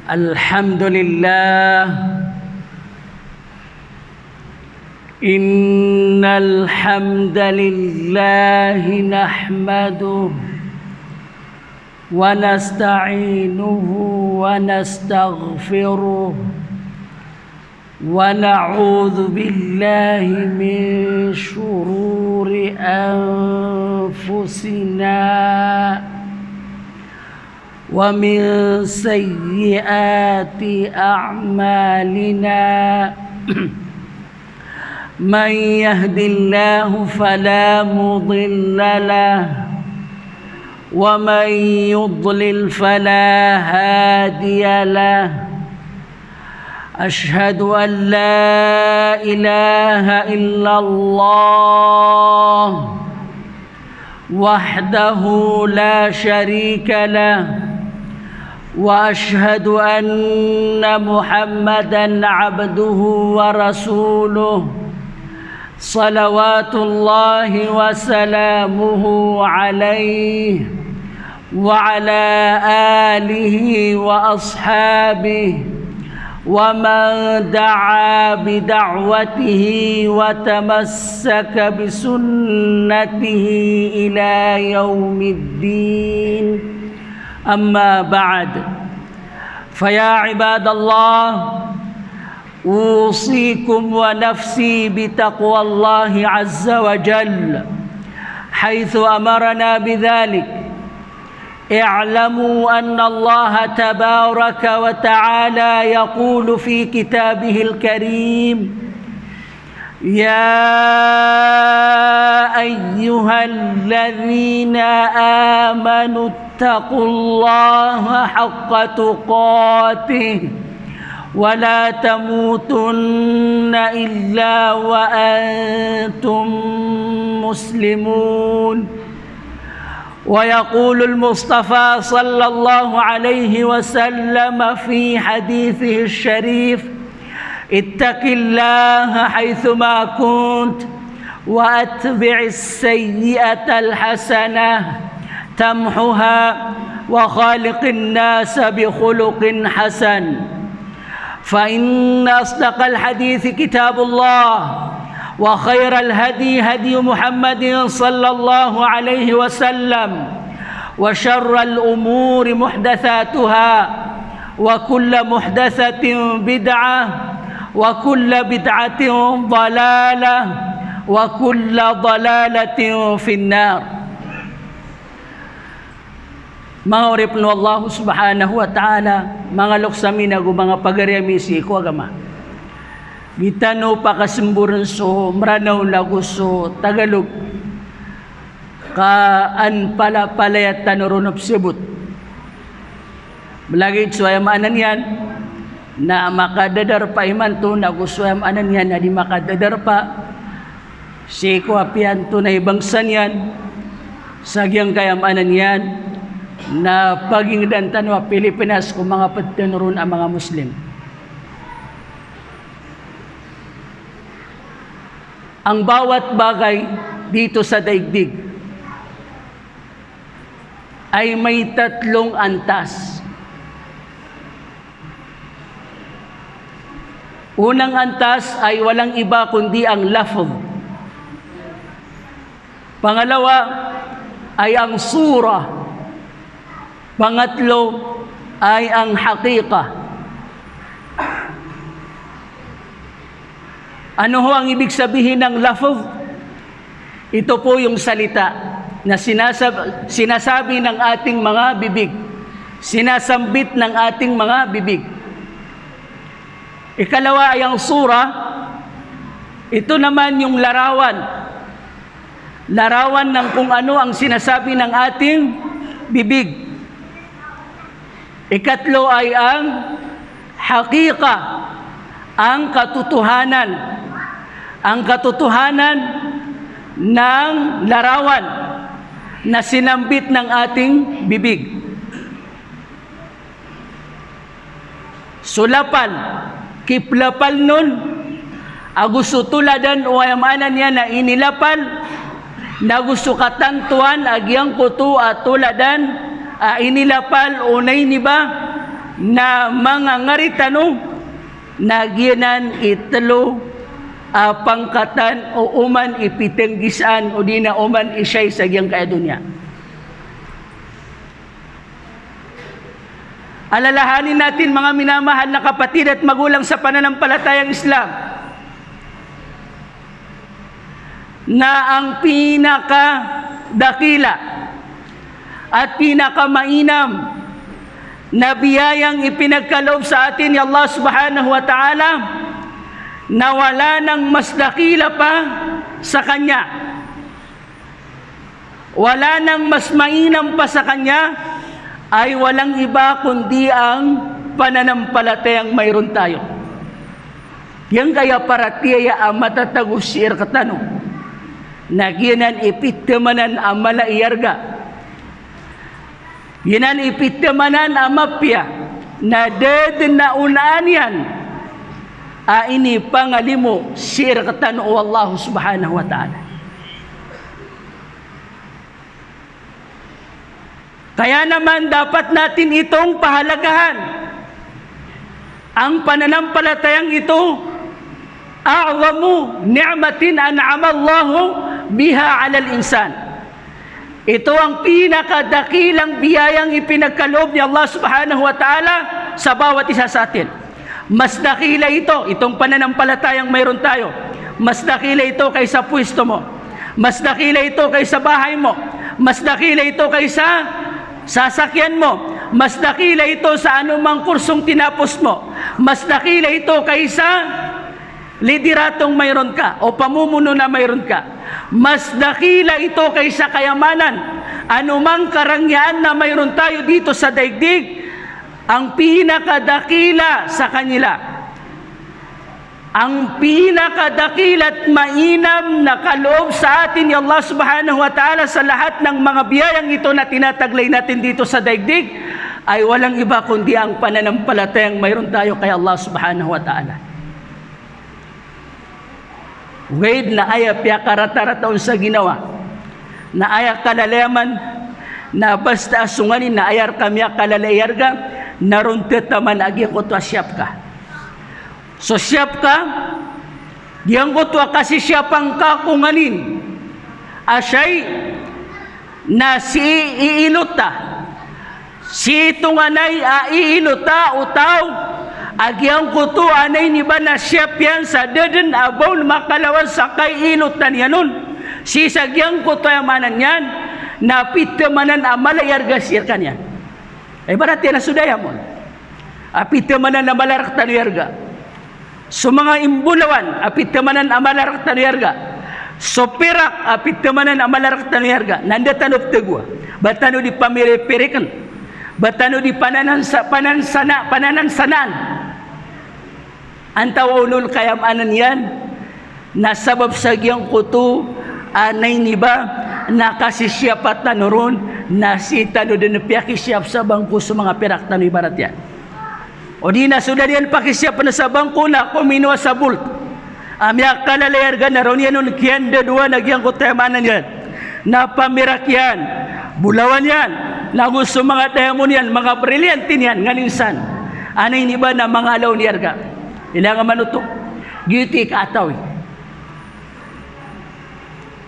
Alhamdulillah, innal hamdalillah nahmaduhu wa nasta'inuhu wa nastaghfiruh wa na'udzu billahi min shururi anfusina wa min sayyiati a'malina. Man yahdillahu fala mudilla lahu wa man yudlil fala hadiya lahu. Ashhadu an la ilaha illallah wahdahu la syarika lahu wa ashhadu anna Muhammadan abduhu wa rasuluh salawatullahi wa salamuhu alaihi wa ala alihi wa ashabihi wa man da'a bida'watihi wa tamassaka bisunnatihi ila yaumiddin. أما بعد فيا عباد الله أوصيكم ونفسي بتقوى الله عز وجل حيث أمرنا بذلك. اعلموا أن الله تبارك وتعالى يقول في كتابه الكريم: يا أيها الذين آمنوا اتقوا الله حق تقاته ولا تموتن إلا وأنتم مسلمون. ويقول المصطفى صلى الله عليه وسلم في حديثه الشريف: اتق الله حيثما كنت وأتبع السيئة الحسنة تمحها وخالق الناس بخلق حسن. فإن أصدق الحديث كتاب الله وخير الهدي هدي محمد صلى الله عليه وسلم وشر الأمور محدثاتها وكل محدثة بدعة وكل بدعة ضلالة وكل ضلالة في النار. Mga oripno Allah subhanahu wa ta'ala, mga luksami na mga pagaryamisi ko agama. Gitano pa kasimburan so, maranaw laguso, Tagalog, kaan pala palayat tanurunop sibut. Malagit so ay maanan yan, na makadadar pa iman to, na gusto ay maanan yan, na di makadadar pa. Si ko apian to na ibangsan yan, sagyang kayamanan yan, na pagingdantan wa Pilipinas kung mga pagtinurun ang mga Muslim. Ang bawat bagay dito sa daigdig ay may tatlong antas. Unang antas ay walang iba kundi ang lafz. Pangalawa ay ang surah. Pangatlo ay ang haqiqa. Ano ho ang ibig sabihin ng lafz? Ito po yung salita na sinasabi ng ating mga bibig, sinasambit ng ating mga bibig. Ikalawa ay ang surah. Ito naman yung larawan. Larawan ng kung ano ang sinasabi ng ating bibig. Ikatlo ay ang haqiqa, ang katotohanan. Ang katotohanan ng larawan na sinambit ng ating bibig. Sulapan, kiplapal nun, agusutuladan o ayamanan niya na inilapal, na gusto katantuan agyang kuto at tuladan inilapal unay ni ba na mga ngaritano na ginan italo pangkatan o uman ipitenggisan o di na uman isay sa giyang kaadunya. Alalahanin natin mga minamahal na kapatid at magulang sa pananampalatayang Islam na ang pinakadakila at pinakamainam na biyayang ipinagkaloob sa atin ni Allah subhanahu wa ta'ala na wala nang mas dakila pa sa Kanya, wala nang mas mainam pa sa Kanya, ay walang iba kundi ang pananampalatayang mayroon tayo. Yang kaya paratiya ang matatagusir katano na ginan ipitamanan ang malaiyarga, ginan ipitamanan ang mapya na ded na unaan yan ini pangalimo sir katano o Allah subhanahu wa ta'ala. Kaya naman dapat natin itong pahalagahan. Ang pananampalatayang ito, a'zamu ni'matin an'ama Allahu biha 'alal insan. Ito ang pinakadakilang biyayang ipinagkaloob ni Allah subhanahu wa ta'ala sa bawat isa sa atin. Mas dakila ito, itong pananampalatayang mayroon tayo. Mas dakila ito kaysa pwesto mo. Mas dakila ito kaysa bahay mo. Mas dakila ito kaysa sasakyan mo. Mas dakila ito sa anumang kursong tinapos mo. Mas dakila ito kaysa lideratong mayroon ka o pamumuno na mayroon ka. Mas dakila ito kaysa kayamanan. Anumang karangyaan na mayroon tayo dito sa daigdig, ang pinakadakila sa kanila, ang pinakadakila't mainam na kaloob sa atin ni Allah subhanahu wa ta'ala sa lahat ng mga biyayang ito na tinataglay natin dito sa daigdig, ay walang iba kundi ang pananampalatayang mayroon tayo kay Allah subhanahu wa ta'ala. Wade na aya piya karatarataon sa ginawa, na aya kalalayaman, na basta asunganin na ayar kamya kalalayarga, naruntet naman agi ko to siyap ka. So siyap ka, diyan ko to kasi siyapang kakunganin, asay na si iinuta, si tunganay iinuta utaw, agyang ko to anay ni ba na siyap yan sa deden abaw na makalawan sa kay inutan yan nun. Si sagyang ko to yamanan yan, napitamanan amalayar gasir kanyan. Ay barat yan na sudaya mo. Apitamanan amalar tanuyarga. So mga imbulawan, apitamanan amalar tanuyarga. So pirak, apitamanan amalar tanuyarga. Nandatanop tegwa. Batano di pamiri-pirikan. Batano di panansanaan. Antaw ulul kayamanan yan. Nasabab sa giyang kuto, anay niba, nakasisyapat na noron, nasita no din piyakisyap sa bangko sa mga pirak na ibarat yan. O di na sudah diyan pakisyap na sa bangko na kuminwa sa bult. Amya kalalayar ga na ron yan nun kiyan dadua nagyang kutemanan yan. Napamirak yan, bulawan yan, na gusto mga diamond yan, mga brilliantin yan, nganinsan. Anay ni ba na mga alaw ni Arga? Ilang manuto, giti kaataw.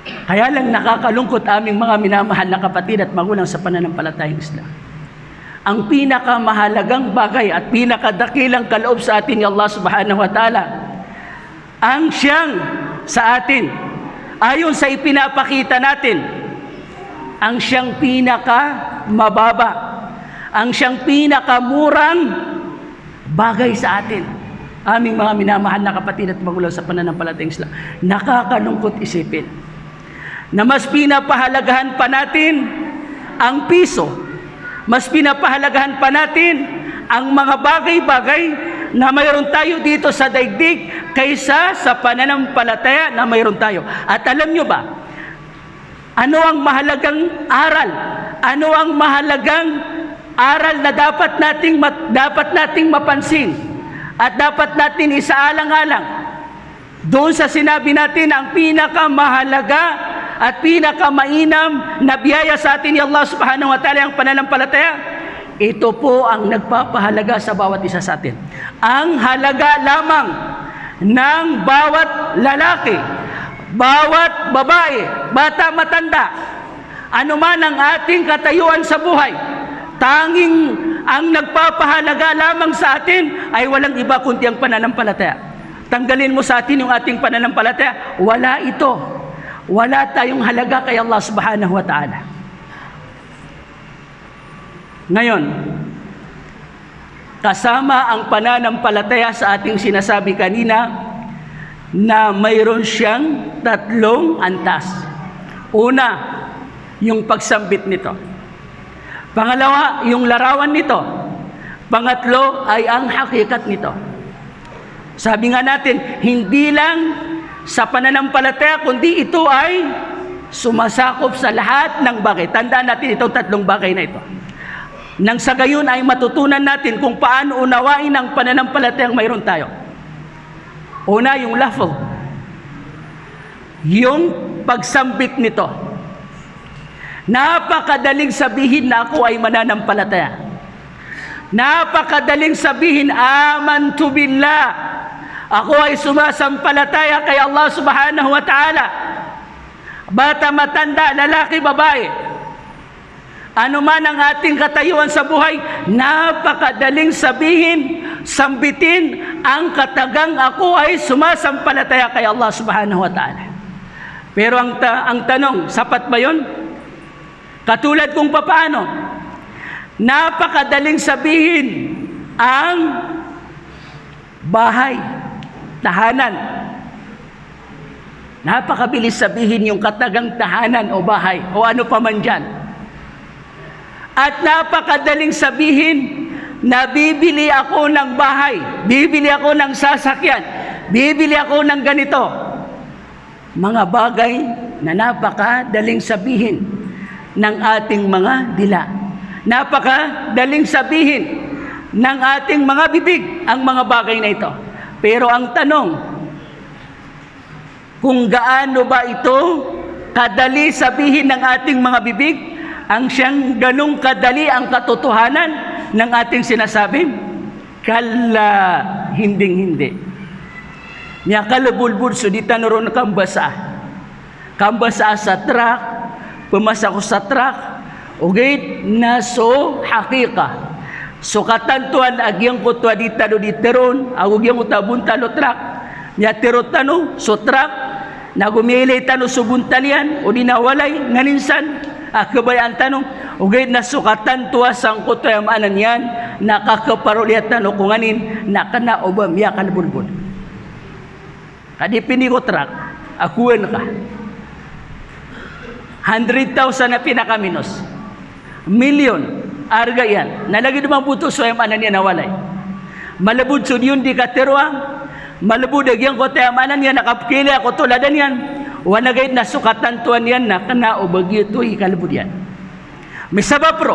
Kaya lang nakakalungkot aming mga minamahal na kapatid at magulang sa pananampalatayang Islam. Ang pinakamahalagang bagay at pinakadakilang kaloob sa atin ni Allah subhanahu wa ta'ala, ang siyang sa atin, ayon sa ipinapakita natin, ang siyang pinakamababa, ang siyang pinakamurang bagay sa atin. Aming mga minamahal na kapatid at magulang sa pananampalatayang Islam, nakakalungkot isipin na mas pinapahalagahan pa natin ang piso, mas pinapahalagahan pa natin ang mga bagay-bagay na mayroon tayo dito sa daigdig kaysa sa pananampalataya na mayroon tayo. At alam nyo ba, ano ang mahalagang aral? Ano ang mahalagang aral na dapat nating mapansin at dapat natin isaalang-alang? Doon sa sinabi natin ang pinakamahalaga at pinakamainam na biyaya sa atin ni Allah subhanahu wa ta'ala ang pananampalataya. Ito po ang nagpapahalaga sa bawat isa sa atin. Ang halaga lamang ng bawat lalaki, bawat babae, bata, matanda, anuman ang ating katayuan sa buhay, tanging ang nagpapahalaga lamang sa atin ay walang iba kundi ang pananampalataya. Tanggalin mo sa atin yung ating pananampalataya, wala ito. Wala tayong halaga kay Allah subhanahu wa ta'ala. Ngayon, kasama ang pananampalataya sa ating sinasabi kanina na mayroon siyang 3 antas. Una, yung pagsambit nito. Pangalawa, yung larawan nito. Pangatlo ay ang hakikat nito. Sabi nga natin, hindi lang sa pananampalataya, kundi ito ay sumasakop sa lahat ng bagay. Tandaan natin itong 3 bagay na ito. Nang sa gayon ay matutunan natin kung paano unawain ang pananampalatayang mayroon tayo. Una, yung lafal. Yung pagsambit nito. Napakadaling sabihin na ako ay mananampalataya. Napakadaling sabihin, amantu billah. Ako ay sumasampalataya kay Allah subhanahu wa ta'ala. Bata, matanda, lalaki, babae. Ano man ang ating katayuan sa buhay, napakadaling sabihin, sambitin ang katagang ako ay sumasampalataya kay Allah subhanahu wa ta'ala. Pero ang tanong, sapat ba yun? Katulad kung papaano, napakadaling sabihin ang bahay, tahanan. Napakabilis sabihin yung katagang tahanan o bahay o ano pa man dyan. At napakadaling sabihin na bibili ako ng bahay, bibili ako ng sasakyan, bibili ako ng ganito. Mga bagay na napakadaling sabihin ng ating mga dila. Napakadaling sabihin ng ating mga bibig ang mga bagay na ito. Pero ang tanong, kung gaano ba ito kadali sabihin ng ating mga bibig, ang siyang ganong kadali ang katotohanan ng ating sinasabi? Kala, hinding-hindi. Niya kalabulbul, so di tanuron kambasa. Kambasa sa truck, pumasa ko sa truck, okay, naso hakika. So katantuan agyang ko tuwa di tano di teron, agugyang ko tabun tano truck, niya tero tano, so truck, nagumili tano subuntalian, o dinawalay, nganinsan, kabayaan tanong, okay, nasukatan tuwa sang ko tuwa maanan yan, nakakaparuliat tano kung nganin, nakana o ba miya kalabulbul. Kadipini ko truck, akuan ka. 100,000 na pinakaminos. Million, arga yan. Nalagi naman puto so yung anan yan nawalay. Malabud so yun di kateruang, malabud yung kote yung anan yan, nakapkili ako tuladan yan. Wanagay na sukatan tuwan yan na kana o bagyo ito ikalabud yan. May sabapro.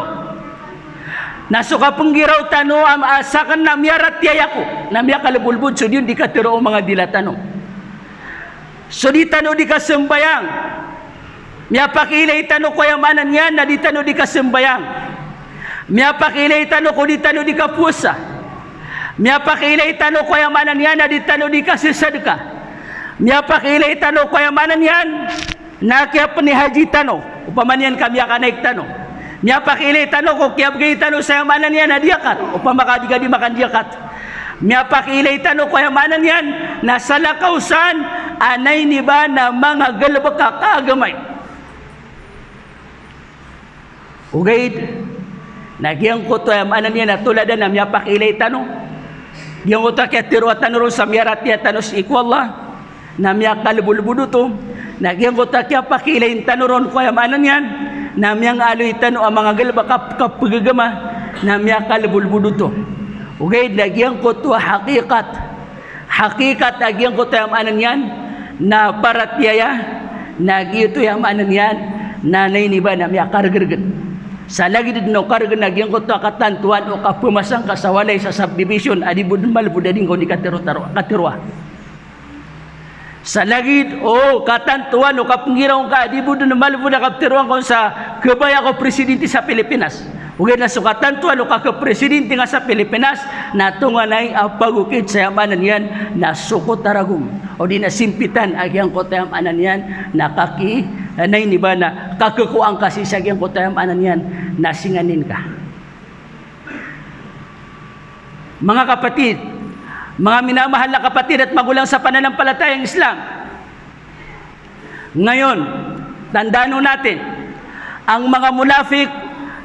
Nasuka penggiraw tano am asakan na miyarat yayako. Na miya kalabulbud so yun di katero o mga dilatano. So di tano di kasembayang. Miya pakilay tano ko yung manan yan na di tano di kasembayang. Miya pakilay tano ko di tano di kapusa. Miya pakilay tano ko yung manan yan na di tano di kasisadka. Miya pakilay tano ko yung manan yan na kaya panihaji tano. Upaman yan kami kanaik tano. Miya pakilay tano ko kaya gay tano sa yung manan yan na diakat. Upamakadiga di makan diakat. Miya pakilay tano ko yung manan yan na sa lakausan anay ni ba na mga galabaka kagamay. Ugaid, nagyang ko to yung anan niya na tuladan na miya pakilay tanong. Yung ko to kaya tiruwa tanong sa miyarat niya tanong si ikwallah na miya kalabulbudo to. Nagyang ko to kaya pakilay tanong ko yung anan yan na miyang aloy tanong ang mga galba kapagagama na miya kalabulbudo to. Ugaid, nagyang ko to hakikat. Hakikat, nagyang ko to yung anan yan na paratyaya. Nagyo to yung anan yan na nainiba na miya kargargan. Sa lagi din no karga nagyang ko to katantuan o kapumasang kasawalay sa subdivision adibud malbud ading ko di katirwa. sa lagid o katantuan o kapungiraw ka di budo na malubod na kaptiruan ko sa kabaya ko presidente sa Pilipinas. Ug na so katantuan o kakapresidente nga sa Pilipinas natungan ay pagukid sa yamanan yan nasukot taragum o di nasimpitan agyang kotayam anan yan nakaki anay ni ba na kakukuang kasi sa agyang kotayam anan yan nasinganin ka. Mga kapatid, mga minamahal na kapatid at magulang sa pananampalatayang Islam, ngayon tandaan natin ang mga munafik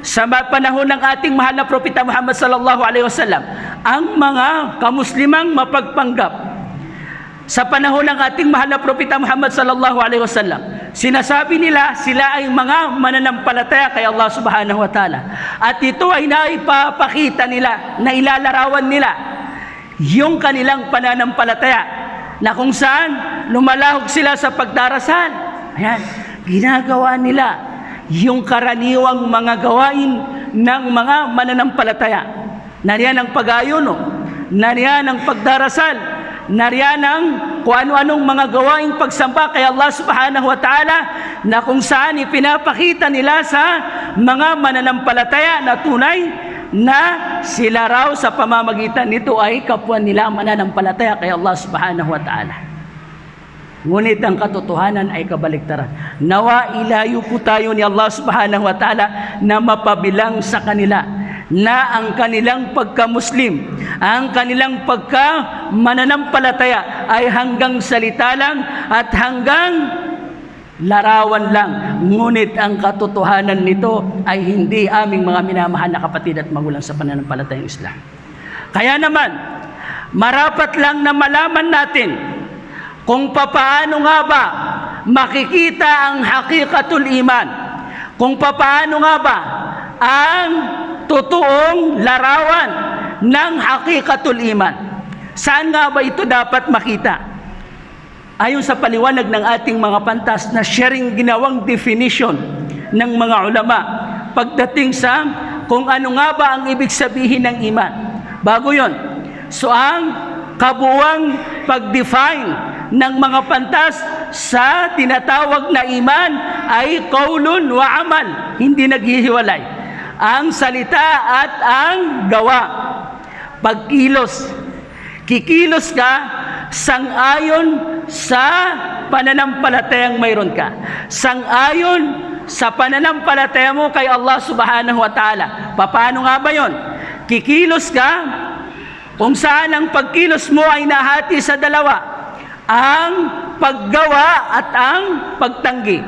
sa panahon ng ating mahal na propeta Muhammad sallallahu alaihi wasallam, ang mga kamuslimang mapagpanggap sa panahon ng ating mahal na propeta Muhammad sallallahu alaihi wasallam, sinasabi nila sila ay mga mananampalataya kay Allah subhanahu wa ta'ala, at ito ay naipapakita nila, na ilalarawan nila yung kanilang pananampalataya na kung saan lumalahog sila sa pagdarasal. Ayan, ginagawa nila yung karaniwang mga gawain ng mga mananampalataya. Nariyan ang pag-ayuno, nariyan ang pagdarasal, nariyan ang kung ano-anong mga gawaing pagsamba kay Allah subhanahu wa ta'ala na kung saan ipinapakita nila sa mga mananampalataya na tunay na sila raw sa pamamagitan nito ay kapwa nila mananampalataya kay Allah subhanahu wa ta'ala. Ngunit ang katotohanan ay kabaliktaran. Nawa ilayo po tayo ni Allah subhanahu wa ta'ala na mapabilang sa kanila na ang kanilang pagka-Muslim, ang kanilang pagka-mananampalataya ay hanggang salita lang at hanggang larawan lang. Ngunit ang katotohanan nito ay hindi aming mga minamahal na kapatid at magulang sa pananampalatayang Islam. Kaya naman, marapat lang na malaman natin kung papaano nga ba makikita ang hakikatul iman, kung papaano nga ba ang totoong larawan ng hakikatul iman. Saan nga ba ito dapat makita? Ayon sa paliwanag ng ating mga pantas na sharing ginawang definition ng mga ulama pagdating sa kung ano nga ba ang ibig sabihin ng iman. Bago yon, so ang kabuwang pag-define ng mga pantas sa tinatawag na iman ay qaulun wa amal, hindi naghihiwalay. Ang salita at ang gawa. Pagkilos, kikilos ka sang-ayon sa pananampalatayang mayroon ka, sang-ayon sa pananampalataya mo kay Allah subhanahu wa ta'ala. Paano nga ba yon? Kikilos ka kung saan ang pagkilos mo ay nahati sa dalawa, ang paggawa at ang pagtanggi,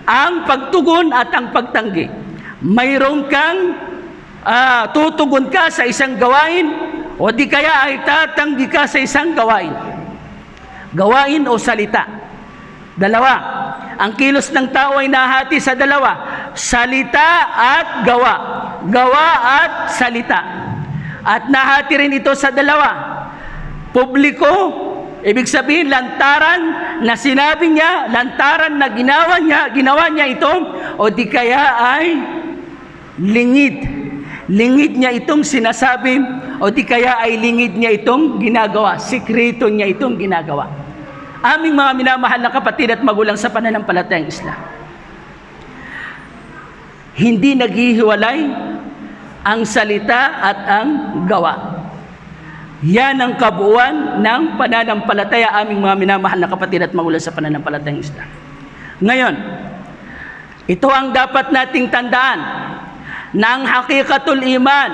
ang pagtugon at ang pagtanggi. Mayroon kang tutugon ka sa isang gawain o di kaya ay tatanggi ka sa isang gawain. Gawain o salita. Dalawa. Ang kilos ng tao ay nahati sa dalawa, salita at gawa. Gawa at salita. At nahati rin ito sa dalawa. Publiko, ibig sabihin lantaran na sinabi niya, lantaran na ginawa niya ito, o di kaya ay lingid. Lingid niya itong sinasabi, o di kaya ay lingid niya itong ginagawa. Sikreto niya itong ginagawa. Aming mga minamahal na kapatid at magulang sa pananampalatayang Islam, hindi naghihiwalay ang salita at ang gawa. Yan ang kabuuan ng pananampalataya, aming mga minamahal na kapatid at magulang sa pananampalatayang Islam. Ngayon, ito ang dapat nating tandaan, na ang hakikatul iman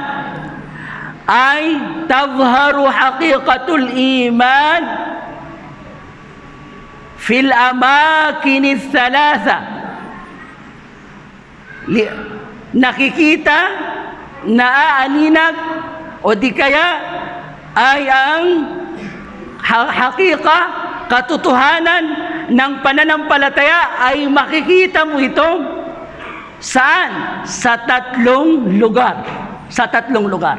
ay tazharu hakikatul iman fil amakin thalatha. Nakikita, naaaninag, o di kaya ay ang hakika, katotohanan ng pananampalataya ay makikita mo ito saan? Sa tatlong lugar. Sa tatlong lugar.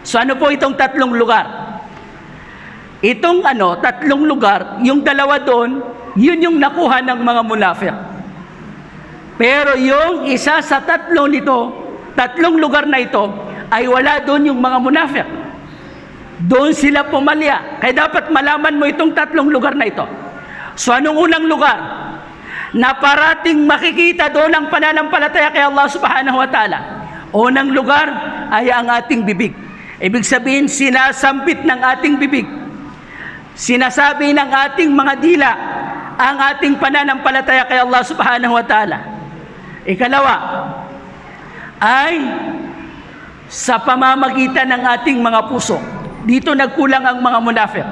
So ano po itong tatlong lugar? Itong tatlong lugar, yung dalawa doon, yun yung nakuha ng mga munafik. Pero yung isa sa tatlong lugar na ito, ay wala doon yung mga munafik. Doon sila pumalya. Kaya dapat malaman mo itong tatlong lugar na ito. So anong unang lugar na parating makikita doon ang pananampalataya kay Allah subhanahu wa ta'ala? Unang lugar ay ang ating bibig. Ibig sabihin, sinasambit ng ating bibig, sinasabi ng ating mga dila ang ating pananampalataya kay Allah subhanahu wa ta'ala. Ikalawa ay sa pamamagitan ng ating mga puso. Dito nagkulang ang mga munafiq.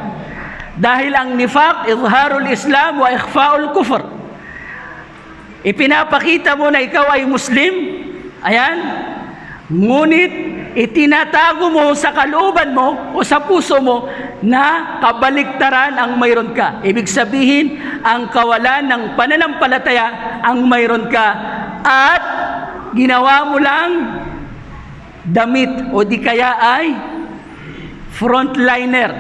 Dahil ang nifaq, izharul Islam wa ikhfaul kufr. Ipinapakita mo na ikaw ay Muslim, ayan, ngunit itinatago mo sa kalooban mo o sa puso mo na kabaliktaran ang mayroon ka. Ibig sabihin, ang kawalan ng pananampalataya ang mayroon ka at ginawa mo lang damit o di kaya ay frontliner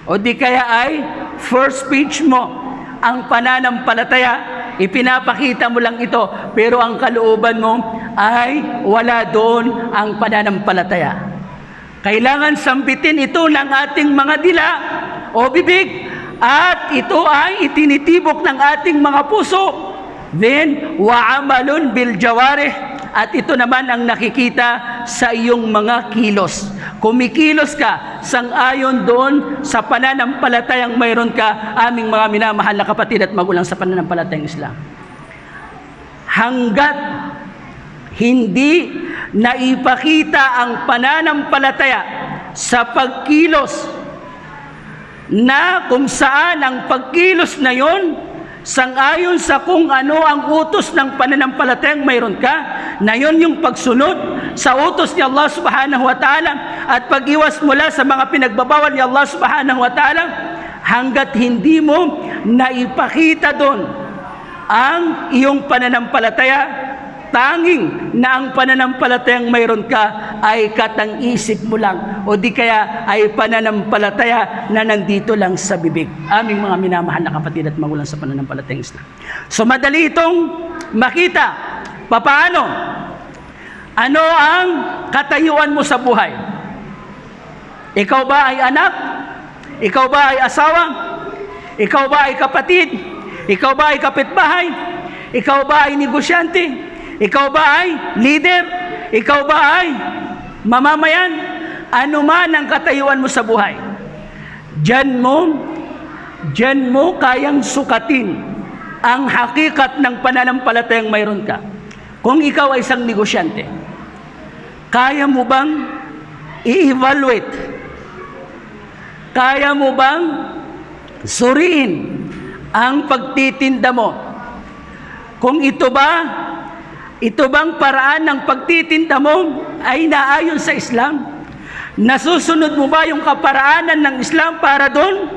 o di kaya ay first page mo ang pananampalataya, ipinapakita mo lang ito, pero ang kalooban mo ay wala doon ang pananampalataya. Kailangan sambitin ito ng ating mga dila o bibig at ito ay itinitibok ng ating mga puso. Then, wa'amalun bil jawarih, at ito naman ang nakikita sa iyong mga kilos. Kumikilos ka sang-ayon doon sa pananampalatayang mayroon ka, aming mga minamahal na kapatid at magulang sa pananampalatayang Islam. Hanggat hindi naipakita ang pananampalataya sa pagkilos, na kung saan ang pagkilos na yon sang-ayon sa kung ano ang utos ng pananampalatayang mayroon ka, na yon yung pagsunod sa utos ni Allah subhanahu wa ta'ala at pag-iwas mula sa mga pinagbabawal ni Allah subhanahu wa ta'ala, hanggat hindi mo naipakita doon ang iyong pananampalataya, tanging na ang pananampalatayang mayroon ka ay katang-isip mo lang o di kaya ay pananampalataya na nandito lang sa bibig. Aming mga minamahal na kapatid at magulang sa pananampalatayang Islam. So madali itong makita papaano, ano ang katayuan mo sa buhay. Ikaw ba ay anak? Ikaw ba ay asawa? Ikaw ba ay kapatid? Ikaw ba ay kapitbahay? Ikaw ba ay negosyante? Ikaw ba ay leader? Ikaw ba ay mamamayan? Ano man ang katayuan mo sa buhay, diyan mo kayang sukatin ang hakikat ng pananampalatayang mayroon ka. Kung ikaw ay isang negosyante, kaya mo bang i-evaluate? Kaya mo bang suriin ang pagtitinda mo? Kung ito bang paraan ng pagtitinda mo ay naayon sa Islam? Nasusunod mo ba yung kaparaanan ng Islam para doon?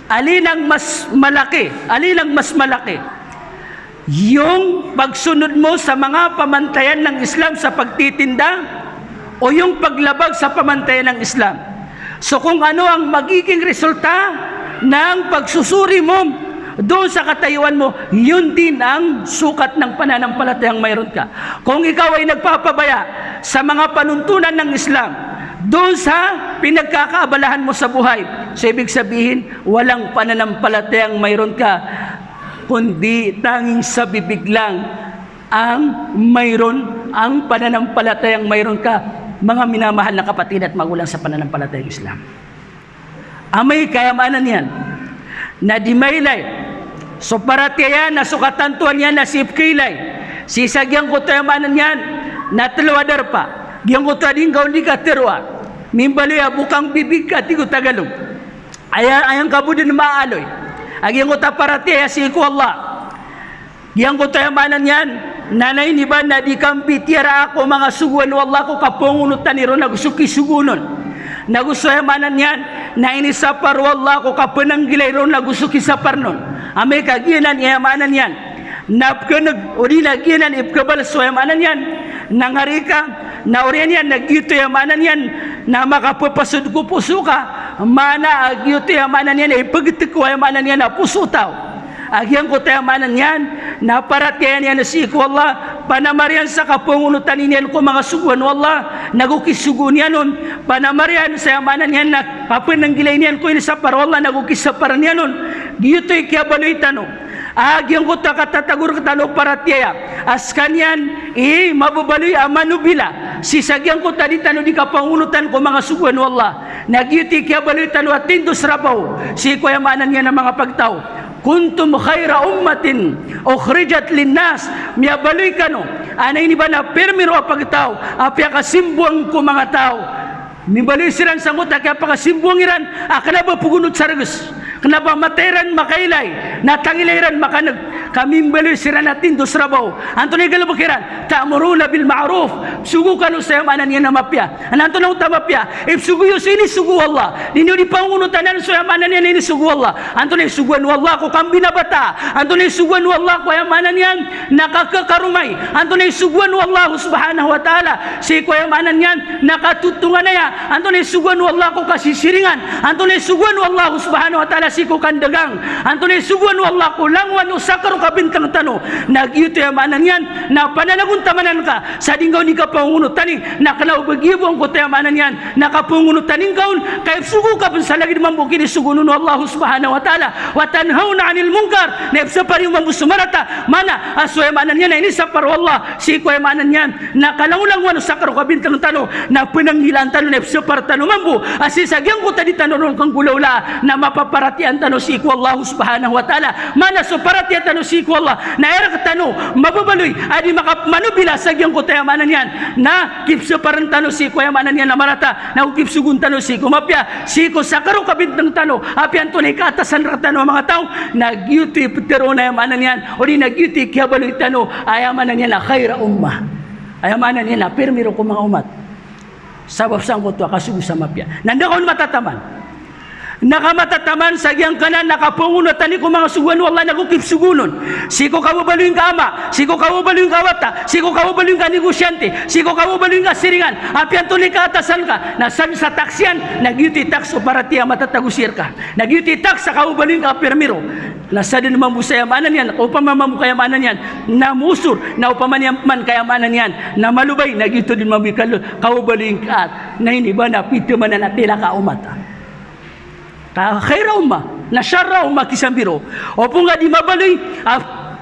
Alin ang mas malaki? Alin ang mas malaki? Yung pagsunod mo sa mga pamantayan ng Islam sa pagtitinda o yung paglabag sa pamantayan ng Islam? So kung ano ang magiging resulta ng pagsusuri mo doon sa katayuan mo, yun din ang sukat ng pananampalatayang mayroon ka. Kung ikaw ay nagpapabaya sa mga panuntunan ng Islam doon sa pinagkakaabalahan mo sa buhay, so ibig sabihin walang pananampalatayang mayroon ka, kundi tanging sa bibig lang ang mayroon, ang pananampalatayang mayroon ka, mga minamahal na kapatid at magulang sa pananampalatayang Islam. Amay kayamanan yan na dimaylay, so paratiyan na sukatantuan yan na sipkilay, sisagyang ko tayo manan yan na telwadar pa, giyang ko tayo din gaun di katerwa, mimbaloy bukang bibig ka, tigo Tagalog, ayang kabudin maaloy, agiyang ko tayo paratiya siku Allah, giyang ko tayo manan yan, nanay ni ba na di kampi tiyara ako mga suguan, wallah ko kapungunutan niro na gusuki sugunon, nagusayamanan yan na inisapar wallah ko kapananggilay ron nagusuki sapar nun ame kaginan iyamanan yan napkanag uri naginan ipkabal soyamanan yan nangarika na uri yan nagyuto yamanan yan na makapapasud ko puso ka mana agyuto yamanan yan ipagitik ko yamanan yan na puso tao Agyang ko tayo manan yan, naparat kaya niya na si ko Allah, panamarian sa kapungunutan niyan ko mga suguan Allah, nagukisugun niya nun, panamarian sa manan yan na papan ng gilay niyan ko ini sa para Allah, nagukisaparan niya nun, giyuto'y kaya baloy tanong. Agyang ko takatatagur katano parat kaya, as kanyan, mababaloy amanubila, sisagyang ko tadi tanong di kapungunutan ko mga suguan Allah, nagyuti kaya baloy tanong at tindos rabaw, si ko manan niya ng mga pagtao. Kuntum khaira ummatin ukhrijat linnas miyabaloy kano ana ini bana permiro pagtao apya kasimbuang ko mga tao mibaloy siran sangot akya pakasimbuang iran akana ba pugunot sargus kenapa materan makailay natangilairan makanag kami baloy siran natin dos rabaw antoni galabukiran ta'muruna bil ma'ruf sugu kanu sayam anan yan mapya ananto na utamapya if sugu yus ini sugu Allah ninyo di pangunutanan sayam anan yan ini sugu Allah antoni suguan wallah ko kambi na bata antoni suguan wallah ko yamanan yan nakakakarumay antoni suguan wallah subhanahu wa ta'ala si ko yamanan yan nakatutungan na yan antoni suguan wallah ko kasisiringan antoni suguan wallah subhanahu wa ta'ala si ko kandagang antoni suguan wallah ko langwan usakar kabintang tano nagyuto yamanan yan na pananagun tamanan ka sa dinggaw ni kapangunutan na kalaw bagibong ko tayamanan yan nakapungunutan kaun kaya sugu ka pun sa lagi mambukin sugunun Allah subhanahu wa ta'ala wa tanhauna 'anil munkar na sa pari mamusumarata mana aso yamanan yan ini sa par Allah si ko yamanan yan nakalaulang wano sakar kabintang tano na penanggilan tano na sa par tano mambu asi sagyang ko tadi tano kang gulawla na mapaparatian tano si ko Allah subhanahu wa ta'ala mana so paratian tano si ko Allah na era katano mababaloy adi makamanubila sagyang ko tayamanan yan na kipso parang tano si ko yamanan yan na marata na ukipsugun tano si ko mapya si ko sakaro kabintang tano apian to na ikatasan ratano mga tao nagyuti putero na yamanan yan o di nagyuti kiyabaloy tano ayamanan yan na khaira ummah ayamanan yan na permiro ko mga umat sabab sang ko to akasugo sa mapya nandakon matataman nakamatataman sagyang kanan nakapungunutan ni ko mga suguan wallah nagukip sugunon siko kawabaluin ka ama siko kawabaluin ka wata siko kawabaluin ka negosyante siko kawabaluin ka siringan apian to ni kaatasan ka nasan sa taksyan nagyuti taks o para tiya matatagusir ka nagyuti taks sa kawabaluin ka permiro nasa din mambusayamanan yan upamamamu kayamanan yan namusur na upamanaman kayamanan yan na malubay nagyuto din mambikal kawabaluin ka na hindi ba na pito mananatila ka umat khaira ummah na syarra ummah kisambiro opo nga di mabaloy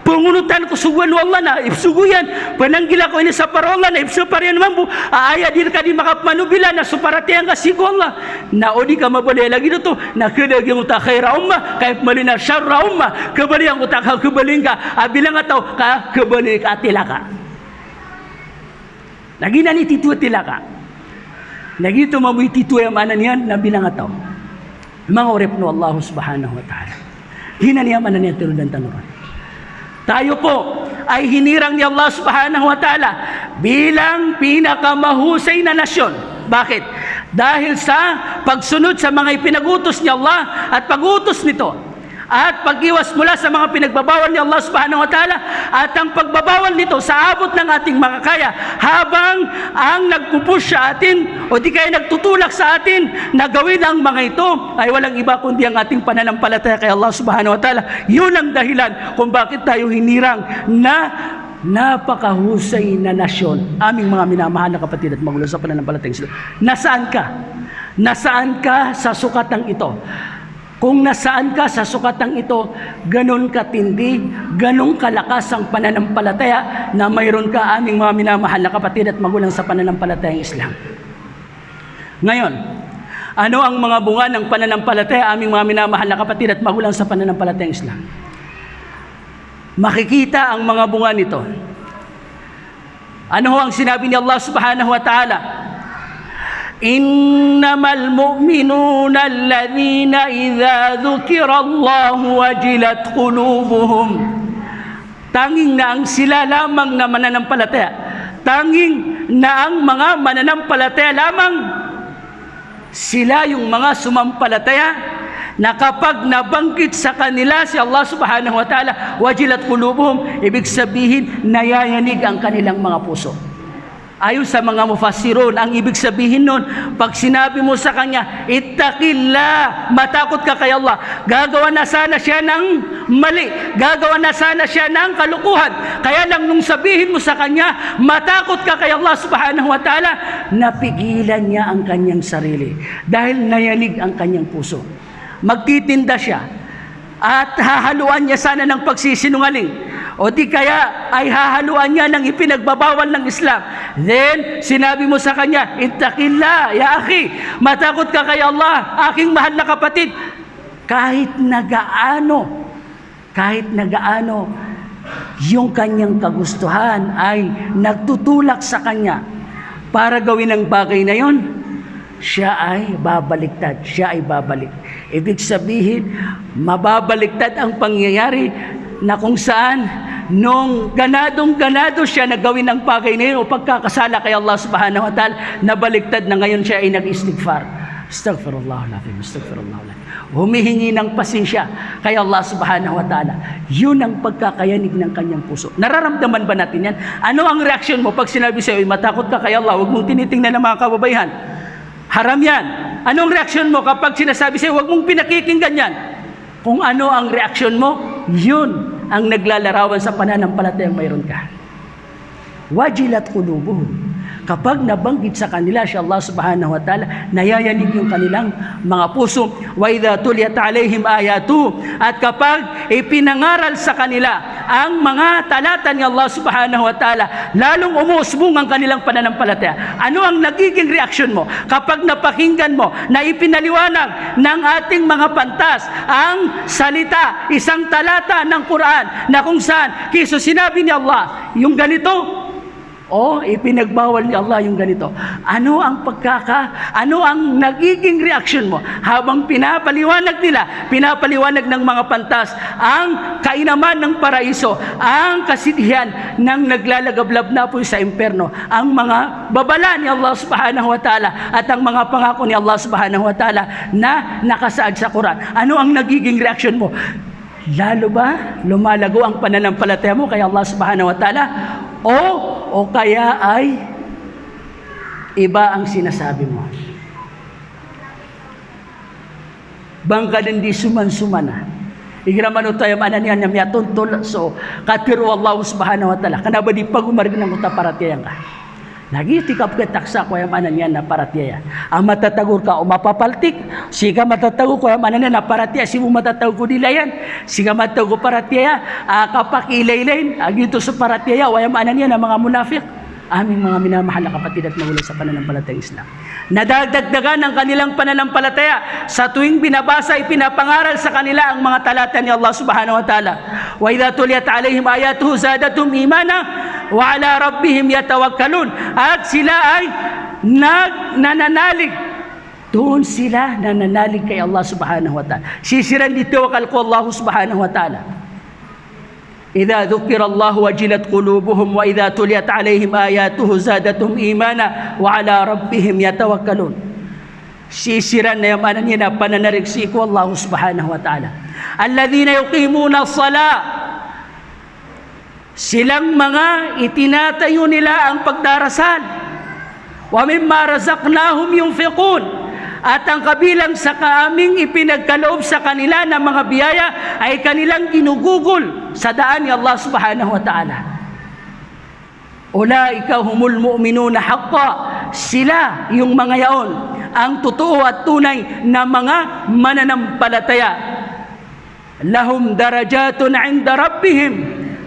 pungunutan ko suguan wallah na ifsuguyan pananggila ko ini sa parola na ifsuparian mambu aaya dir ka di makapanubila na suparatian ka si Allah na odi ka mabaloy lagi dito na kedagi mo ta khaira ummah kahit mali na syarra ummah kebalian ko ta kebaling ka bilang ataw ka kebalik atilaka lagi na ni titu tilaka lagi to mabuy titu yamanan yan na bilang ataw mga urip no Allah subhanahu wa ta'ala hinaniyaman na niya tinudan tanuran tayo po ay hinirang ni Allah subhanahu wa ta'ala bilang pinakamahusay na nasyon. Bakit? Dahil sa pagsunod sa mga ipinagutos ni Allah at pagutos nito at pag-iwas mula sa mga pinagbabawal ni Allah subhanahu wa ta'ala at ang pagbabawal nito sa abot ng ating makakaya habang ang nagpupush sa atin o di kaya nagtutulak sa atin na gawin ang mga ito ay walang iba kundi ang ating pananampalataya kay Allah subhanahu wa ta'ala. Yun ang dahilan kung bakit tayo hinirang na napakahusay na nasyon. Aming mga minamahal na kapatid at magulo sa pananampalatayang sila. Nasaan ka? Nasaan ka sa sukatang ito? Kung nasaan ka sa sukatang ito, ganon katindi, ganon kalakas ang pananampalataya na mayroon ka aming mga minamahal na kapatid at magulang sa pananampalatayang Islam. Ngayon, ano ang mga bunga ng pananampalataya aming mga minamahal na kapatid at magulang sa pananampalatayang Islam? Makikita ang mga bunga nito. Ano ang sinabi ni Allah subhanahu wa ta'ala? Innamal mu'minuna alladhina idza dhukira Allahu wajilat qulubuhum. Tanging na ang sila lamang na mananampalataya. Tanging na ang mga mananampalataya lamang sila yung mga sumampalataya na kapag nabanggit sa kanila si Allah subhanahu wa ta'ala wajilat qulubuhum, ibig sabihin nayayanig ang kanilang mga puso. Ayon sa mga mufassirun, ang ibig sabihin nun, pag sinabi mo sa kanya, ittaqillah, matakot ka kay Allah, gagawa na sana siya ng mali, gagawa na sana siya ng kalukuhan. Kaya lang nung sabihin mo sa kanya, matakot ka kay Allah subhanahu wa ta'ala, napigilan niya ang kanyang sarili dahil nayanig ang kanyang puso. Magtitinda siya at hahaluan niya sana ng pagsisinungaling, o di kaya ay hahaluan niya ng ipinagbabawal ng Islam. Then, sinabi mo sa kanya, ittaqillah, ya akhi, matakot ka kay Allah, aking mahal na kapatid. Kahit nagaano, yung kanyang kagustuhan ay nagtutulak sa kanya para gawin ang bagay na yon, siya ay babaliktad, siya ay babalik. Ibig sabihin, mababaliktad ang pangyayari na kung saan nung ganadong-ganado siya na gawin ang bagay na yun o pagkakasala kay Allah subhanahu wa ta'ala, nabaliktad na ngayon siya ay nag-istighfar. Astaghfirullahalazim, astaghfirullahalazim. Humihingi ng pasensya kay Allah subhanahu wa ta'ala. Yun ang pagkakayanig ng kanyang puso. Nararamdaman ba natin yan? Ano ang reaksyon mo pag sinabi sa'yo, matakot ka kay Allah, huwag mong tinitingnan ng mga kababaihan? Haram yan. Anong reaksyon mo kapag sinasabi sa'yo, huwag mong pinakikinggan yan? Kung ano ang reaksyon mo, yun ang naglalarawan sa pananampalatayang mayroon ka. Wajilat qulubuhum. Kapag nabanggit sa kanila si Allah subhanahu wa ta'ala, nayayanig yung kanilang mga puso. Wa idha tuliyat alaihim ayatu. At kapag ipinangaral sa kanila ang mga talata ni Allah subhanahu wa ta'ala, lalong umuusbong ang kanilang pananampalataya. Ano ang nagiging reaksyon mo kapag napakinggan mo na ipinaliwanag ng ating mga pantas ang salita, isang talata ng Quran na kung saan kiso sinabi ni Allah yung ganito, o ipinagbawal ni Allah yung ganito. Ano ang nagiging reaksyon mo habang pinapaliwanag ng mga pantas ang kainaman ng paraiso, ang kasidihan ng naglalagablab na po sa imperno, ang mga babala ni Allah subhanahu wa ta'ala at ang mga pangako ni Allah subhanahu wa ta'ala na nakasaad sa Quran. Ano ang nagiging reaksyon mo? Lalo ba lumalago ang pananampalataya mo kay Allah subhanahu wa ta'ala? O kaya ay iba ang sinasabi mo? Bangka din di suman-sumana. Igramano tayo mananian niya tuntol so katiru Allah subhanahu wa ta'ala. Kanaba di pagumarig ng utaparatiyang ka. Nagitikap ka taksa ko yung mananian na paratiyaya. Ang matatagur ka o mapapaltik, siga matatagur ko yung mananian na paratiyaya, si mo matatagur ko dilayan, siga matatagur paratiyaya, kapak ilaylayin, agito sa paratiyaya, o yung mananian na mga munafik. Aming mga minamahal na kapatid at magulang sa pananampalatayang Islam. Nadagdagdagan ang kanilang pananampalataya sa tuwing binabasa, ipinapangaral sa kanila ang mga talata ni Allah subhanahu wa ta'ala. Wa idha tuliyat alaihim ayatuhu zadatum imana wa ala rabbihim yatawakkalun. At sila ay nananalig. Doon sila nananalig kay Allah subhanahu wa ta'ala. Sisiran dito wakal ko Allah subhanahu wa ta'ala. إذا ذكر الله وجلت قلوبهم وإذا تليت عليهم آياته زادتهم إيمانا وعلى ربهم يتوكلون. Sisiran na yung niya na pananarigsik ko Allah subhanahu wa ta'ala. Alladhina yuqimuna as-salah. Silang mga itinatayo nila ang pagdarasal. Wa mimma razaqnahum yunfiqun. At ang kabilang sa kaming ipinagkaloob sa kanila ng mga biyaya ay kanilang ginugugol sa daan ni Allah subhanahu wa ta'ala. Ulaika humul mu'minuna haqqa. Sila yung mga yaon, ang totoo at tunay na mga mananampalataya. Lahum darajatun 'inda rabbihim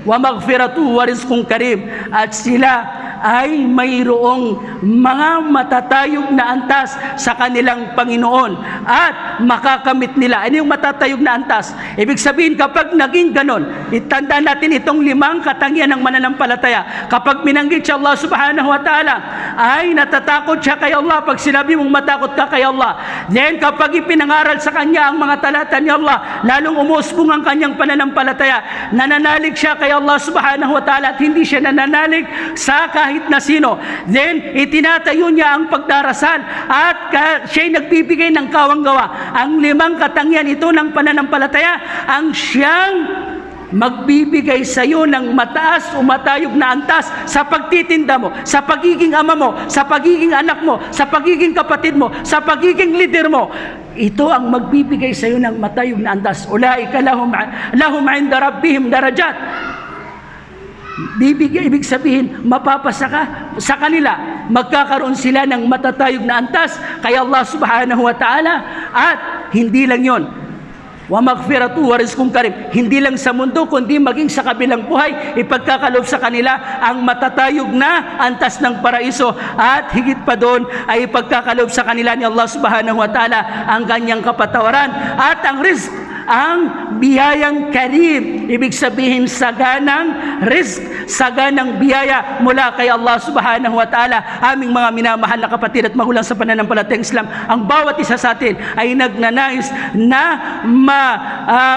wa maghfiratu wa rizqun karim. At sila ay mayroong mga matatayog na antas sa kanilang Panginoon at makakamit nila. Ano yung matatayog na antas? Ibig sabihin kapag naging ganon, itanda natin itong 5 katangian ng mananampalataya. Kapag binanggit siya Allah subhanahu wa ta'ala, ay natatakot siya kay Allah. Pag sinabi mong matakot ka kay Allah, then kapag ipinangaral sa kanya ang mga talata ni Allah, lalong umusbong ang kanyang pananampalataya. Nananalig siya kay Allah subhanahu wa ta'ala at hindi siya nananalig sa kahit na sino. Then, itinatayo niya ang pagdarasal at siya'y nagbibigay ng kawang gawa. Ang 5 katangian ito ng pananampalataya ang siyang magbibigay sa iyo ng mataas o matayog na antas sa pagtitinda mo, sa pagiging ama mo, sa pagiging anak mo, sa pagiging kapatid mo, sa pagiging leader mo. Ito ang magbibigay sa iyo ng matayog na antas. Ulaika lahum 'inda rabbihim darajat. Ibig sabihin, mapapasa ka sa kanila, magkakaroon sila ng matatayog na antas kay Allah subhanahu wa ta'ala. At hindi lang yon, wa maghfiratu wa rizqun karim, hindi lang sa mundo kundi maging sa kabilang buhay, ipagkakalob sa kanila ang matatayog na antas ng paraiso. At higit pa doon ay ipagkakalob sa kanila ni Allah subhanahu wa ta'ala ang kanyang kapatawaran at ang rizq, ang biyayang karim. Ibig sabihin, saganang rizq, saganang biyaya mula kay Allah subhanahu wa ta'ala. Aming mga minamahal na kapatid at magulang sa pananampalatayang Islam, ang bawat isa sa atin ay nagnanais na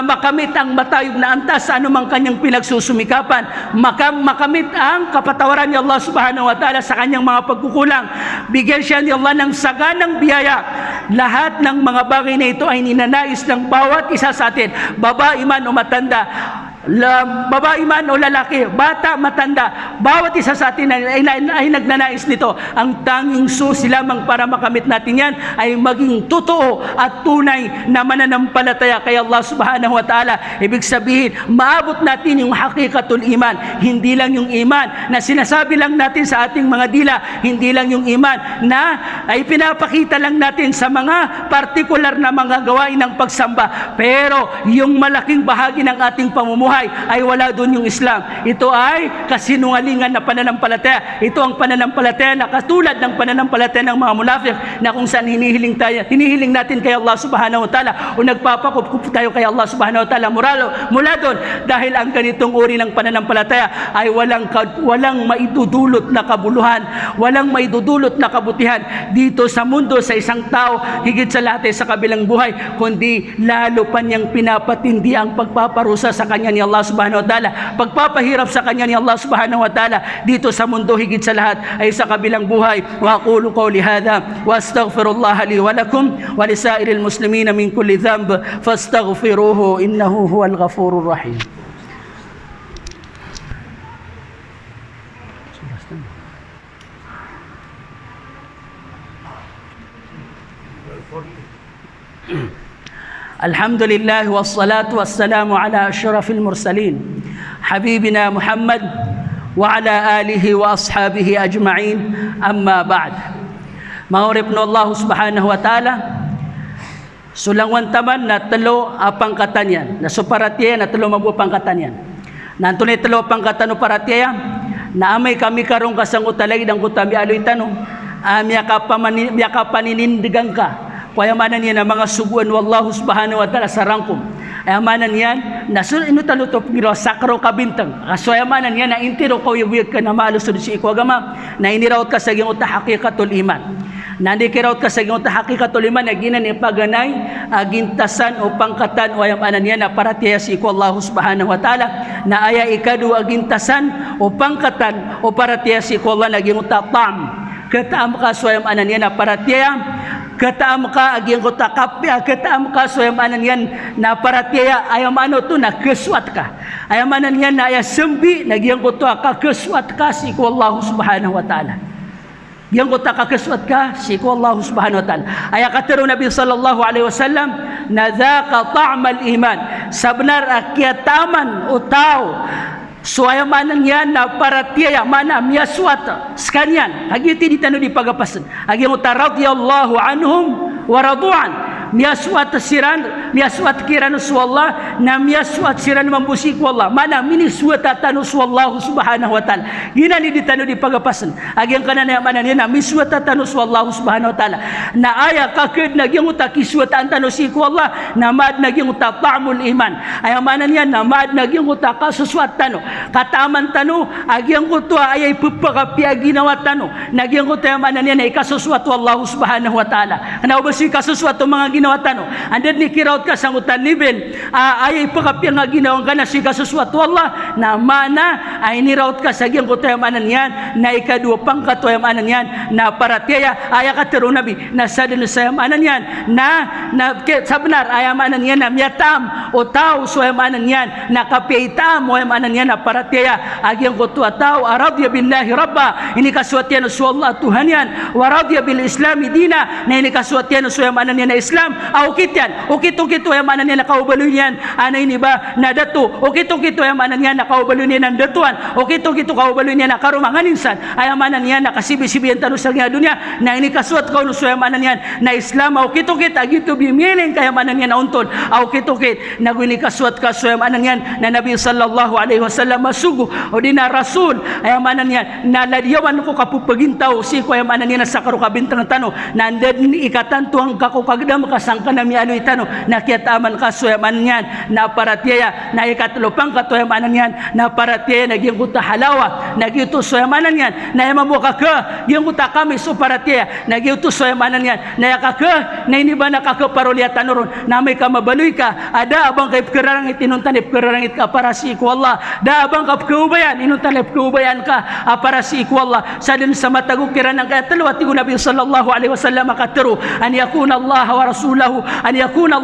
makamit ang matayog na antas sa anumang kanyang pinagsusumikapan, makamit ang kapatawaran ni Allah subhanahu wa ta'ala sa kanyang mga pagkukulang. Bigyan siya ni Allah ng saganang biyaya. Lahat ng mga bagay na ito ay ninanais ng bawat isa sa atin, babae man o matanda, babae man o lalaki, bata, matanda, bawat isa sa atin ay nagnanais nito. Ang tanging susi lamang para makamit natin yan ay maging totoo at tunay na mananampalataya kay Allah subhanahu wa ta'ala. Ibig sabihin, maabot natin yung hakikatul iman, hindi lang yung iman na sinasabi lang natin sa ating mga dila, hindi lang yung iman na ay pinapakita lang natin sa mga partikular na mga gawain ng pagsamba, pero yung malaking bahagi ng ating pamumuhay ay wala doon yung Islam. Ito ay kasinungalingan na pananampalataya. Ito ang pananampalataya na katulad ng pananampalataya ng mga munafik, na kung saan hinihiling natin kay Allah subhanahu wa ta'ala o nagpapakup tayo kay Allah subhanahu wa ta'ala mula doon, dahil ang ganitong uri ng pananampalataya ay walang maidudulot na kabuluhan, walang maidudulot na kabutihan dito sa mundo, sa isang tao, higit sa lahat ay sa kabilang buhay, kundi lalo pa niyang pinapatindi ang pagpaparusa sa kanya ni Allah subhanahu wa ta'ala, pagpapahirap sa kanya ni Allah subhanahu wa ta'ala dito sa mundo, higit sa lahat ay sa kabilang buhay. Wa aqulu qawli hadha wa astaghfirullah li wa lakum wa lisairil muslimina min kulli dhanb fastaghfiruhu innahu huwal ghafurur rahim. Alhamdulillah wassalatu wassalamu ala asyrafil mursalin habibina Muhammad wa ala alihi wa ashabihi ajma'in, amma ba'd. Maurip no Allah subhanahu wa ta'ala, sulangwan taman na talo apang katanyan na suparatya na talo mabupang katanyan na tunay talo apang katano paratya na amay kami karong kasang utalay ng kutami aloy tanong amya ka paninindigang ka payamanan yan ang mga suguan wallahu subhanahu wa ta'ala sa rangkum. Ayamanan yan na inutanutop ngiro sakro kabintang. Kaso ayamanan yan na intiro ko yubiyag ka na malusod si ikwagama na inirawat ka sa iyong hakikatul iman. Na hindi kirawat ka sa iyong hakikatul iman na ginan ipaganay agintasan o pangkatan o ayamanan yan na paratiya si ikwa subhanahu wa ta'ala na aya ikadu agintasan o pangkatan o paratiya si ikwa Allah na iyong tatam. Kataam ka so ayamanan yan na paratiya, kataam ka agyang ko takapya, kataam ka so ayamanan yan na paratiya, ayamano to na keswat ka, ayamanan yan na ayasembi nagyang ko to ka keswat ka si ko Allah subhanahu wa ta'ala. Yang ko takakeswat ka si ko Allah subhanahu wa ta'ala. Aya katero Nabi sallallahu alaihi wasallam na dhaka ta'mal iman, sabnar akyataman o tao so ayamanan yan na paratiya mana miyaswat skanyan hagiti ditano di pagapasan agyang uta radiyallahu anhum wa radu'an miyaswat siran miyaswat kiranu wallah na miyaswat siran mambusik wallah mana miniswat tanu wallahu subhanahu wa ta'ala ginani ditano di pagapasan agyang kanana manan na miswat tanu wallahu subhanahu wa ta'ala na aya kaked nagyang uta kiswat tanu si wallah na mad nagyang uta ta'mul iman ayamanan yan na mad nagyang uta kasuswat tanu kataman tanu agyang kutwa ayay pupakapiya ginawa tanu nagyang kutwa manan yan ay kasuswat wallahu subhanahu wa ta'ala na ubasi kasuswat mga ginawa tano. Andad ni kiraut ka sang utan nibil. Ay pagkapyang nga ginawang ka na si kasuswat wallah na mana ay niraut ka sa giyang kutayamanan yan na ikadua pang katuyamanan yan na parataya ay katero nabi na sa din sa yamanan yan na sabnar ay yamanan yan na miyatam o tao so yamanan yan na kapiitam o yamanan yan na parataya agiyang kutuwa tao aradya billahi rabba ini kaswat yan so Allah Tuhan yan waradya bil islami dina na ini kaswat yan so yamanan yan na Islam ukit yan ukit yamanan yan na kaubalo yan ana ini ba na datu ukit yamanan yan na kaubalo yan ng datuan ukit kaubalo yan na karumangan insan ay yamanan yan na kasibi-sibi yan tanong sa dunya na ini kaswat kau so yamanan yan na Islam ukit agito bimiling kayamanan yan na untol ukit na ini kaswat ka so yamanan yan na Nabi sallallahu alaihi wasallam masugo o di na rasul ay yamanan yan na ladiyawan ko kapupagintaw si ko yamanan yan na sa karukabintang tano na andad ikatantuang kakukagdam kasangka na miano itano na kiyataman ka so yamanan yan na paratiyaya na ikatlupang katoyamanan yan na paratiyaya naging kuta halawa naging ito so yamanan yan na yamamuka ka yung kuta kami so paratiyaya naging ito so yamanan yan na yakaka na iniba nakakaparulya tanoron na may kamabaloy ka ada abang kay pkerarangit inuntanip pkerarangit ka para si iku Allah da abang ka pkeubayan inuntanip pkeubayan ka para si iku Allah sa din sa matagukiran ng kaya talwa tigo Nabi sallallahu alaihi wasallam makatero an yakuna Allah wa rasulahu an yakuna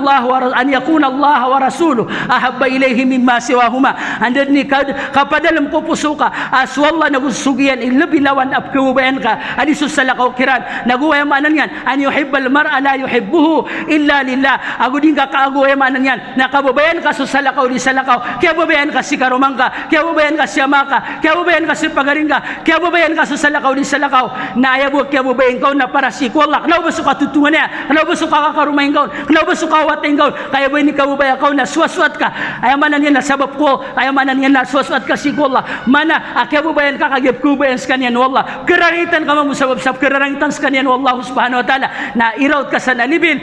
Allah wa rasuluhu ahabba ilayhi mimma siwahuma andad ni kapadalam ko pusuka aswallah nagusugiyan ilabilawan apkeubayan ka adi susalakaw kiran naguwayamanan yan an yuhibbal mar'a la yuhibbuhu illa lillah ago din ka kaaguwayamanan yan nakababayan ka susalakaw di salakaw kaya babayan ka si karumangka kaya babayan ka si amaka kaya babayan ka si pagaringka kaya babayan ka susalakaw di salakaw na ayabu kaya babayan ka na para si kuwalak kanaw ba suka tutungan niya kanaw ba suka kakarumayin ka kanaw ba suka wating ka kaya ba ni kababayan ka na swaswat ka ayamanan yan na sabab ko ayamanan yan na swaswat ka si kuwalak mana kaya babayan ka kagib kubayan sa kanyan wallah kerarangitan ka mamusabab sa kerarangitan sa kanyan wallah subhanahu wa ta'ala na iraut ka sa nalibil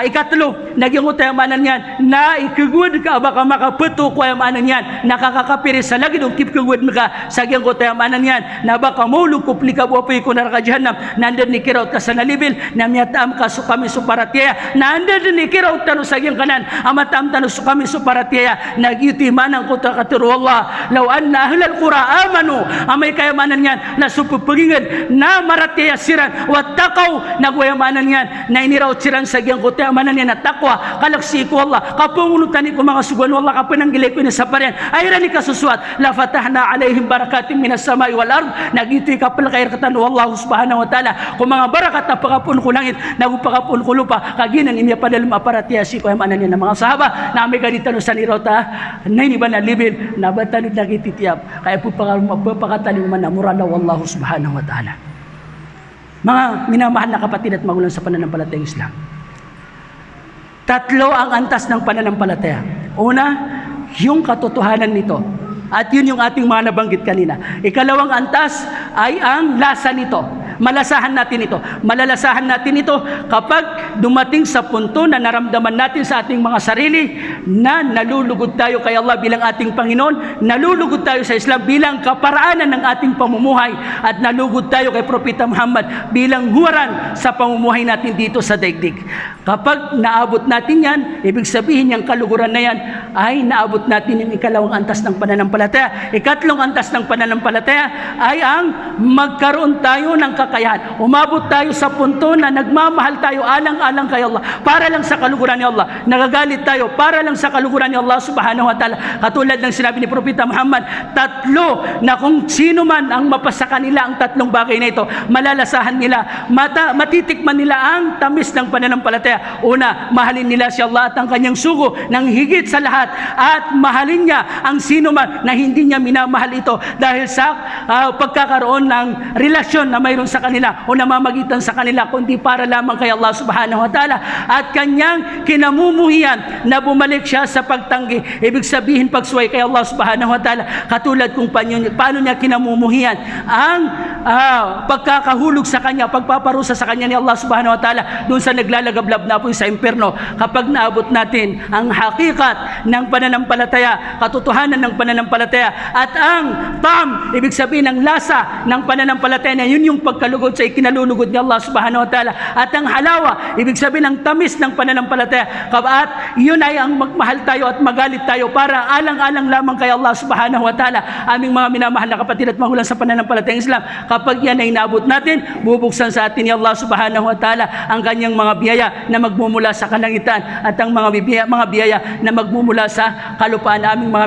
ikatlo naging utayamanan yan na ikagud ka baka makapeto ko ayamanan yan nakakakapiri sa lagi dong kip kagud ka sa giyang utayamanan yan na baka maulog kuplika buwapoy ko naraka jahannam nandan ni kiraut ka sa nalibil na miyatam ka so kami suparatiyaya nandan ni kiraut tano sa giyang kanan amatam tano so kami suparatiyaya nagyutimanan ko ta katiro Allah law anna ahlal qura amanu amay kayamanan yan na supupagingad na maratiyaya siran wattaqaw nagwayamanan yan na iniraut siran sa giyang kutayamanan yan na takwa kalaksi ko Allah kapungunutan ko mga sugan Allah kapananggilay ko na sa paryan ayran ni kasuswat la fatahna alaihim barakatin minas samai wal ard nagitoy kapal kair katan wallahu subhanahu wa ta'ala kung mga barakat na pagapun ko langit nagupagapun ko lupa kaginan imya padalam aparatiya si ko yamanan yan ng mga sahaba na may ganitano sa nirota na iniba na libil na batanod nagititiap kaya po pagkataling man na murala wallahu subhanahu wa ta'ala. Mga minamahal na kapatid at magulang sa pananampalatayang Islam, tatlo ang antas ng pananampalataya. Una, yung katotohanan nito. At yun yung ating mga nabanggit kanina. Ikalawang antas ay ang lasa nito. Malasahan natin ito. Malalasahan natin ito kapag dumating sa punto na naramdaman natin sa ating mga sarili na nalulugod tayo kay Allah bilang ating Panginoon, nalulugod tayo sa Islam bilang kaparaanan ng ating pamumuhay, at nalugod tayo kay Propeta Muhammad bilang huwaran sa pamumuhay natin dito sa daigdig. Kapag naabot natin yan, ibig sabihin yung kaluguran na yan ay naabot natin yung ikalawang antas ng pananampalataya. Ikatlong antas ng pananampalataya ay ang magkaroon tayo ng kakayahan. Umabot tayo sa punto na nagmamahal tayo alang-alang kay Allah para lang sa kaluguran ni Allah. Nagagalit tayo para lang sa kaluguran ni Allah subhanahu wa ta'ala. Katulad ng sinabi ni Propeta Muhammad, tatlo na kung sino man ang mapasa kanila ang tatlong bagay na ito, malalasahan nila, matitikman nila ang tamis ng pananampalataya. Una, mahalin nila si Allah at ang kanyang sugo ng higit sa lahat, at mahalin niya ang sino man na hindi niya minamahal ito dahil sa pagkakaroon ng relasyon na mayroon sa kanila o namamagitan sa kanila, kundi para lamang kay Allah subhanahu wa ta'ala, at kanyang kinamumuhian na bumalik siya sa pagtanggi. Ibig sabihin pagsuway kay Allah subhanahu wa ta'ala, katulad kung paano niya kinamumuhian ang pagkakahulog sa kanya, pagpaparusa sa kanya ni Allah subhanahu wa ta'ala doon sa naglalagablab ilalagab na apoy sa impyerno kapag naabot natin ang hakikat ng pananampalataya, katotohanan ng pananampalataya, at ang ibig sabihin ng lasa ng pananampalataya na yun yung pagkalugod sa ikinalulugod ni Allah subhanahu wa ta'ala, at ang halawa, ibig sabihin ng tamis ng pananampalataya, at yun ay ang magmahal tayo at magalit tayo para alang-alang lamang kay Allah subhanahu wa ta'ala. Aming mga minamahal na kapatid at magulang sa pananampalatayang Islam, kapag yan ay naabot natin, bubuksan sa atin ni Allah subhanahu wa ta'ala ang kanyang mga biyaya na magmumula sa kalangitan at ang mga biyaya na magmumula sa kalupaan. Aming mga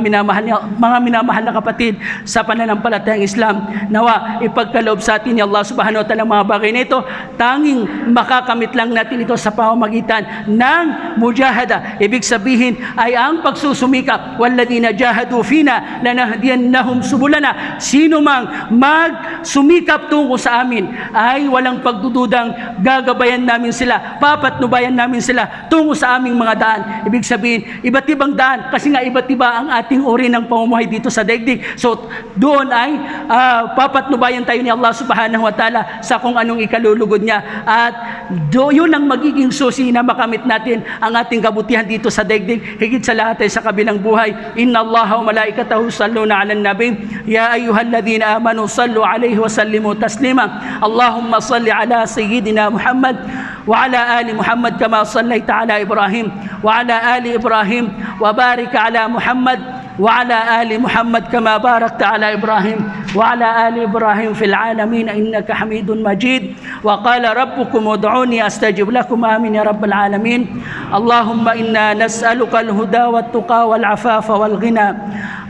minamahal na kapatid sa pananampalatayang Islam, nawa ipagkaloob sa atin ni Allah subhanahu wa ta'ala mga bagay na ito. Tanging makakamit lang natin ito sa pamamagitan ng mujahada. Ibig sabihin ay ang pagsusumikap, walladhina jahadu fina lanahdiyannahum subulana. Sino mang magsumikap tungo sa amin ay walang pagdududang gagabayan namin sila, papatnubayan namin sila tungo sa aming mga daan. Ibig sabihin, iba't ibang daan, kasi nga iba't iba ang ating uri ng pamumuhay dito sa daigdig. So doon ay papatnubayan tayo ni Allah subhanahu wa ta'ala sa kung anong ikalulugod niya, at yun ang magiging susi na makamit natin ang ating kabutihan dito sa daigdig, higit sa lahat ay sa kabilang buhay. Inna Allaha wa malaikatahu salluna 'alan nabi ya ayyuhalladhina amanu sallu 'alaihi wa sallimu taslima. Allahumma salli ala sayyidina Muhammad wa ala ali Muhammad kama sallaita ala Ibrahim wa ala ali Ibrahim wa barik ala Muhammad وعلى آل محمد كما باركت على إبراهيم وعلى آل إبراهيم في العالمين إنك حميد مجيد. وقال ربكم ادعوني أستجب لكم آمين يا رب العالمين. اللهم إنا نسألك الهدى والتقى والعفاف والغنى.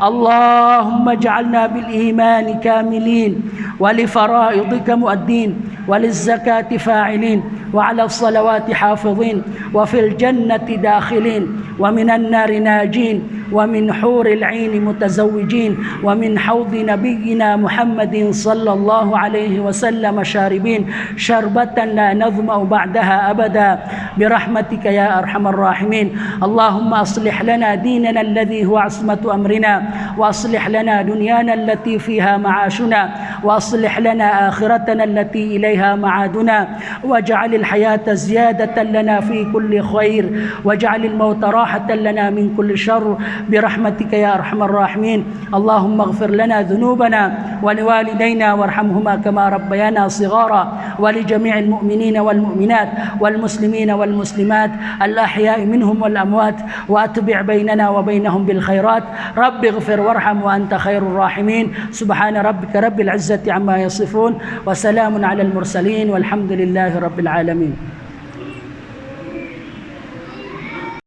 اللهم اجعلنا بالإيمان كاملين ولفرائضك مؤدين وللزكاة فاعلين وعلى الصلوات حافظين وفي الجنة داخلين ومن النار ناجين ومن حور العين متزوجين ومن حوض نبينا محمد صلى الله عليه وسلم شاربين شربة لا نظمأ بعدها أبدا برحمتك يا أرحم الراحمين. اللهم أصلح لنا ديننا الذي هو عصمة أمرنا وأصلح لنا دنيانا التي فيها معاشنا وأصلح لنا آخرتنا التي إليها معادنا واجعل الحياة زيادة لنا في كل خير واجعل الموت راحة لنا من كل شر برحمتك يا أرحم الراحمين. اللهم اغفر لنا ذنوبنا ولوالدينا وارحمهما كما ربيانا صغارا ولجميع المؤمنين والمؤمنات والمسلمين والمسلمات الأحياء منهم والأموات وأتبع بيننا وبينهم بالخيرات. رب اغفر وارحم وأنت خير الراحمين. سبحان ربك رب العزة عما يصفون وسلام على المرسلين والحمد لله رب العالمين.